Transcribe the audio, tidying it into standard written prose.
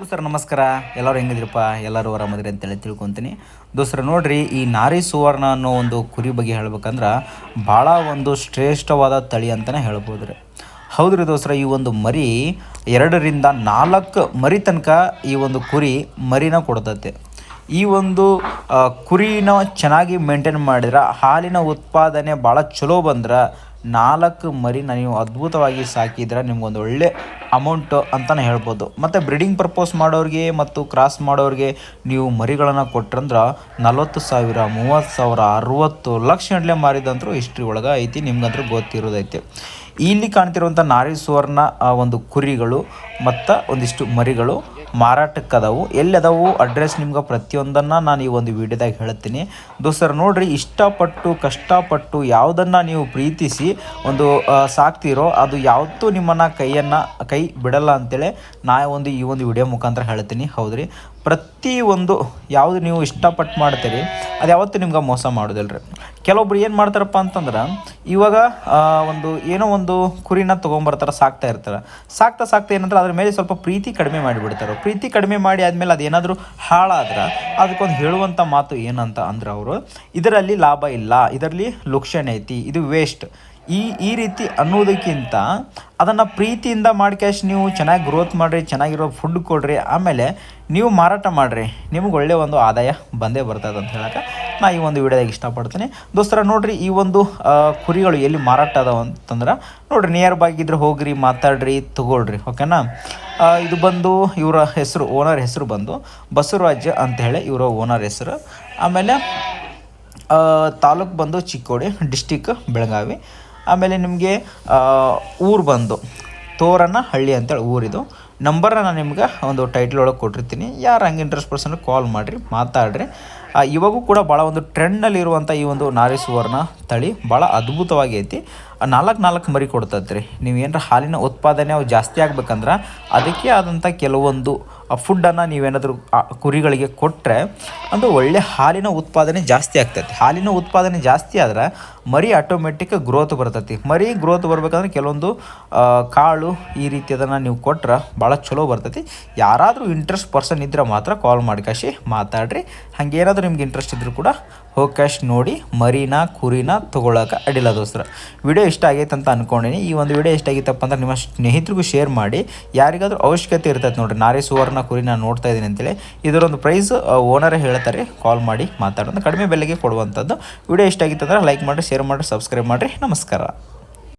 ದೋಸ್ತರು ನಮಸ್ಕಾರ. ಎಲ್ಲರೂ ಹೆಂಗಿದ್ರಪ್ಪ? ಎಲ್ಲರೂ ಆರಾಮದ್ರಿ ಅಂತೇಳಿ ತಿಳ್ಕೊತೀನಿ. ದೋಸ್ತರು ನೋಡ್ರಿ, ಈ ನಾರಿ ಸುವರ್ಣ ಅನ್ನೋ ಒಂದು ಕುರಿ ಬಗ್ಗೆ ಹೇಳ್ಬೇಕಂದ್ರೆ ಭಾಳ ಒಂದು ಶ್ರೇಷ್ಠವಾದ ತಳಿ ಅಂತಲೇ ಹೇಳ್ಬೋದು ರೀ. ಹೌದ್ರಿ ದೋಸ್ತರ, ಈ ಒಂದು ಮರಿ 2ರಿಂದ 4 ಮರಿ ತನಕ ಈ ಒಂದು ಕುರಿ ಮರಿನ ಕೊಡ್ತೈತೆ. ಈ ಒಂದು ಕುರಿನ ಚೆನ್ನಾಗಿ ಮೇಂಟೈನ್ ಮಾಡಿದ್ರೆ ಹಾಲಿನ ಉತ್ಪಾದನೆ ಭಾಳ ಚಲೋ ಬಂದ್ರೆ 4 ಮರಿನ ನೀವು ಅದ್ಭುತವಾಗಿ ಸಾಕಿದ್ರೆ ನಿಮ್ಗೊಂದು ಒಳ್ಳೆ ಅಮೌಂಟ್ ಅಂತಲೇ ಹೇಳ್ಬೋದು. ಮತ್ತು ಬ್ರೀಡಿಂಗ್ ಪರ್ಪೋಸ್ ಮಾಡೋರಿಗೆ ಮತ್ತು ಕ್ರಾಸ್ ಮಾಡೋರಿಗೆ ನೀವು ಮರಿಗಳನ್ನು ಕೊಟ್ರಂದ್ರೆ 40,000, 30,000, 60 ಲಕ್ಷ ಗಂಟಲೆ ಮಾರಿದಂತರೂ ಹಿಸ್ಟ್ರಿ ಒಳಗೆ ಐತಿ, ನಿಮ್ಗಂತೂ ಗೊತ್ತಿರೋದೈತಿ. ಇಲ್ಲಿ ಕಾಣ್ತಿರುವಂಥ ನಾರಿ ಸುವರ್ಣ ಒಂದು ಕುರಿಗಳು ಮತ್ತು ಒಂದಿಷ್ಟು ಮರಿಗಳು ಮಾರಾಟಕ್ಕದವು. ಎಲ್ಲಿದಾವು ಅಡ್ರೆಸ್ ನಿಮ್ಗೆ ಪ್ರತಿಯೊಂದನ್ನು ನಾನು ಈ ಒಂದು ವಿಡಿಯೋದಾಗ ಹೇಳ್ತೀನಿ. ದೋಸ್ತರು ನೋಡ್ರಿ, ಇಷ್ಟಪಟ್ಟು ಕಷ್ಟಪಟ್ಟು ಯಾವುದನ್ನು ನೀವು ಪ್ರೀತಿಸಿ ಒಂದು ಸಾಕ್ತಿರೋ ಅದು ಯಾವತ್ತೂ ನಿಮ್ಮನ್ನು ಕೈ ಬಿಡಲ್ಲ ಅಂತೇಳಿ ಈ ಒಂದು ವಿಡಿಯೋ ಮುಖಾಂತರ ಹೇಳ್ತೀನಿ. ಹೌದ್ರಿ, ಪ್ರತಿಯೊಂದು ಯಾವುದು ನೀವು ಇಷ್ಟಪಟ್ಟು ಮಾಡ್ತೀರಿ ಅದು ಯಾವತ್ತೂ ನಿಮ್ಗೆ ಮೋಸ ಮಾಡೋದಿಲ್ಲ ರೀ. ಕೆಲವೊಬ್ರು ಏನು ಮಾಡ್ತಾರಪ್ಪ ಅಂತಂದ್ರೆ, ಇವಾಗ ಏನೋ ಒಂದು ಕುರಿನ ತೊಗೊಂಬರ್ತಾರೆ, ಸಾಕ್ತಾ ಏನಂದ್ರೆ ಅದ್ರ ಮೇಲೆ ಸ್ವಲ್ಪ ಪ್ರೀತಿ ಕಡಿಮೆ ಮಾಡಿಬಿಡ್ತಾರೆ. ಪ್ರೀತಿ ಕಡಿಮೆ ಮಾಡಿ ಆದಮೇಲೆ ಅದೇನಾದರೂ ಹಾಳಾದ್ರೆ ಅದಕ್ಕೊಂದು ಹೇಳುವಂಥ ಮಾತು ಏನಂತ ಅಂದ್ರೆ, ಅವರು ಇದರಲ್ಲಿ ಲಾಭ ಇಲ್ಲ, ಇದರಲ್ಲಿ ಲುಕ್ಷಣೆ ಐತಿ, ಇದು ವೇಸ್ಟ್, ಈ ರೀತಿ ಅನ್ನೋದಕ್ಕಿಂತ ಅದನ್ನು ಪ್ರೀತಿಯಿಂದ ಮಾಡ್ಕ್ಯಾಶ್ ನೀವು ಚೆನ್ನಾಗಿ ಗ್ರೋತ್ ಮಾಡಿರಿ, ಚೆನ್ನಾಗಿರೋ ಫುಡ್ ಕೊಡ್ರಿ, ಆಮೇಲೆ ನೀವು ಮಾರಾಟ ಮಾಡಿರಿ, ನಿಮ್ಗೆ ಒಳ್ಳೆಯ ಒಂದು ಆದಾಯ ಬಂದೇ ಬರ್ತದೆ ಅಂತ ಹೇಳಕ್ಕೆ ನಾನು ಈ ಒಂದು ವಿಡಿಯೋದಾಗ ಇಷ್ಟಪಡ್ತೀನಿ. ದೋಸ್ತರ ನೋಡಿರಿ, ಈ ಒಂದು ಕುರಿಗಳು ಎಲ್ಲಿ ಮಾರಾಟ ಅದಾವ ಅಂತಂದ್ರೆ ನೋಡಿರಿ, ನಿಯರ್ ಬೈ ಇದ್ರೆ ಹೋಗ್ರಿ, ಮಾತಾಡ್ರಿ, ತೊಗೊಳ್ರಿ, ಓಕೆನಾ. ಇದು ಬಂದು ಇವರ ಹೆಸರು, ಓನರ್ ಹೆಸರು ಬಂದು ಬಸವರಾಜ್ ಅಂಥೇಳಿ ಇವರ ಓನರ್ ಹೆಸರು. ಆಮೇಲೆ ತಾಲೂಕು ಬಂದು ಚಿಕ್ಕೋಡಿ, ಡಿಸ್ಟಿಕ್ ಬೆಳಗಾವಿ. ಆಮೇಲೆ ನಿಮಗೆ ಊರು ಬಂದು ತೋರನಹಳ್ಳಿ ಅಂತೇಳಿ ಊರಿದು. ನಂಬರ್ನ ನಾನು ನಿಮ್ಗೆ ಒಂದು ಟೈಟ್ಲ್ ಒಳಗೆ ಕೊಟ್ಟಿರ್ತೀನಿ. ಯಾರು ಹಂಗೆ ಇಂಟ್ರೆಸ್ಟ್ ಪರ್ಸನ್ ಕಾಲ್ ಮಾಡಿರಿ, ಮಾತಾಡ್ರಿ. ಇವಾಗೂ ಕೂಡ ಭಾಳ ಒಂದು ಟ್ರೆಂಡ್ನಲ್ಲಿರುವಂಥ ಈ ಒಂದು ನಾರಿ ಸುವರ್ಣ ತಳಿ ಭಾಳ ಅದ್ಭುತವಾಗಿ ಐತಿ. 4 ಮರಿ ಕೊಡ್ತೈತೆ ರೀ. ನೀವು ಏನರ ಹಾಲಿನ ಉತ್ಪಾದನೆ ಅವು ಜಾಸ್ತಿ ಆಗ್ಬೇಕಂದ್ರೆ ಅದಕ್ಕೆ ಆದಂಥ ಕೆಲವೊಂದು ಫುಡ್ಡನ್ನು ನೀವೇನಾದರೂ ಕುರಿಗಳಿಗೆ ಕೊಟ್ಟರೆ ಅದು ಒಳ್ಳೆ ಹಾಲಿನ ಉತ್ಪಾದನೆ ಜಾಸ್ತಿ ಆಗ್ತೈತಿ. ಹಾಲಿನ ಉತ್ಪಾದನೆ ಜಾಸ್ತಿ ಆದ್ರೆ ಮರಿ ಆಟೋಮೆಟಿಕ್ ಗ್ರೋತ್ ಬರ್ತೈತಿ. ಮರಿ ಗ್ರೋತ್ ಬರ್ಬೇಕಂದ್ರೆ ಕೆಲವೊಂದು ಕಾಳು ಈ ರೀತಿ ಅದನ್ನು ನೀವು ಕೊಟ್ರೆ ಭಾಳ ಚಲೋ ಬರ್ತೈತಿ. ಯಾರಾದರೂ ಇಂಟ್ರೆಸ್ಟ್ ಪರ್ಸನ್ ಇದ್ದರೆ ಮಾತ್ರ ಕಾಲ್ ಮಾಡ್ಕಾಶಿ ಮಾತಾಡ್ರಿ. ಹಾಗೇನಾದರೂ ನಿಮ್ಗೆ ಇಂಟ್ರೆಸ್ಟ್ ಇದ್ದರೂ ಕೂಡ ಹೋಗ್ಕಾಶ್ ನೋಡಿ ಮರಿನ ಕುರಿನ ತೊಗೊಳಕ್ಕೆ ಅಡ್ಡಿಲ್ಲ ದೋಸ್ತರ. ವಿಡಿಯೋ ಇಷ್ಟ ಆಗೈತೆ ಅಂತ ಅಂದ್ಕೊಂಡಿನಿ. ಈ ಒಂದು ವಿಡಿಯೋ ಇಷ್ಟ ಆಗಿತ್ತಪ್ಪ ಅಂದ್ರೆ ನಿಮ್ಮ ಸ್ನೇಹಿತರಿಗೂ ಶೇರ್ ಮಾಡಿ. ಯಾರಿಗಾದ್ರೂ ಅವಶ್ಯಕತೆ ಇರ್ತೈತೆ ನೋಡಿರಿ, ನಾರಿ ಸುವರ್ಣ ಕುರಿ ನಾನು ನೋಡ್ತಾ ಇದ್ದೀನಿ ಅಂತೇಳಿ, ಇದರೊಂದು ಪ್ರೈಸ್ ಓನರೇ ಹೇಳ್ತಾರೆ, ಕಾಲ್ ಮಾಡಿ ಮಾತಾಡೋದು, ಕಡಿಮೆ ಬೆಲೆಗೆ ಕೊಡುವಂಥದ್ದು. ವಿಡಿಯೋ ಇಷ್ಟ ಆಗಿತ್ತಂದ್ರೆ ಲೈಕ್ ಮಾಡಿರಿ, ಶೇರ್ ಮಾಡಿರಿ, ಸಬ್ಸ್ಕ್ರೈಬ್ ಮಾಡಿರಿ. ನಮಸ್ಕಾರ.